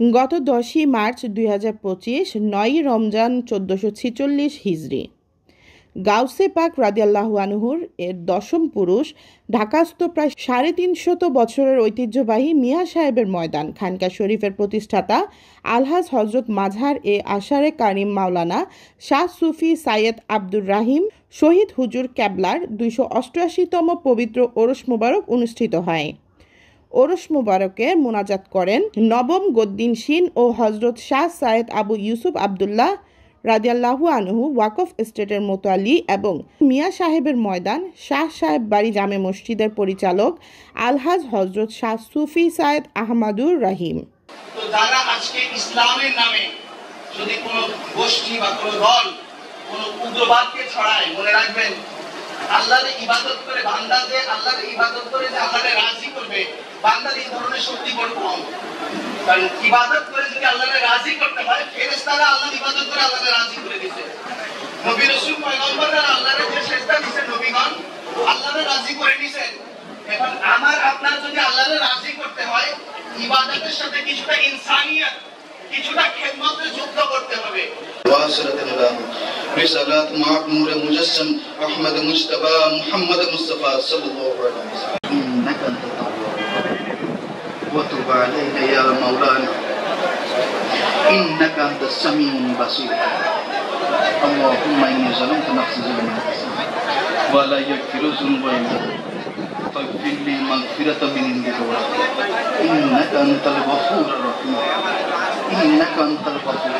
গত 10ই মার্চ 2025 9ই রমজান 1446 হিজরি গাউসে পাক রাদিয়াল্লাহু আনহুর এর দশম পুরুষ ঢাকাস্থ প্রায় 350 বছরের ঐতিহ্যবাহী মিয়া সাহেবের ময়দান খানকা শরীফের প্রতিষ্ঠাতা আলহাজ হজরত মাজহার এ আশারে কারিম মাওলানা শাহ সুফি সাইয়্যেদ আব্দুর রাহিম শহীদ হুজুর ক্যাবলার 288তম পবিত্র ওরস মোবারক অনুষ্ঠিত হয়। ওরস মোবারকে মোনাজাত করেন নবম গদ্দিন শিন ও হজরত শাহ সাইয়্যেদ আবু ইউসুফ আবদুল্লাহ রাদিয়াল্লাহু আনহু ওয়াকফ এস্টেটের মোতালি এবং মিয়া সাহেবের ময়দান শাহ সাহেব বাড়ি জামে মসজিদের পরিচালক আলহাজ হজরত শাহ সুফি সাইয়্যেদ আহমদুর রাহিম। তো যারা আজকে ইসলামের নামে যদি কোনো গোষ্ঠী বা কোনো দল কোনো উগ্রবাদকে ছড়ায়, মনে রাখবেন আল্লাহর ইবাদত করে বান্দা যে আল্লাহর ইবাদত করে যে আল্লাহকে রাজি করবে, বান্দার এই ধরনের শক্তি বড় কম। কারণ ইবাদত করে যদি আল্লাহকে রাজি করতে হয়, ফেরেশতারা আল্লাহর ইবাদত করে আল্লাহকে রাজি করে দিয়েছে। নবী রাসূল পয়গম্বররা আল্লাহকে যে সেজদা দিয়েছে, নবীগণ আল্লাহকে রাজি করে নিয়েছেন। এখন আমার আপনার যদি আল্লাহকে রাজি করতে হয়, ইবাদতের সাথে কিছুটা ইনসানিয়ত, কিছুটা খেদমতের যুক্ত করতে হবে। رسالات مع نور مجسم احمد مجتبى محمد مصطفى صلى الله عليه وسلم انك انت التواب وتب علينا يا مولانا انك انت السميع البصير اللهم اني ظلمت نفسي ظلما كثيرا ولا يغفر الذنوب الا انت فاغفر لي مغفرة من عندك انك انت الغفور الرحيم انك انت الغفور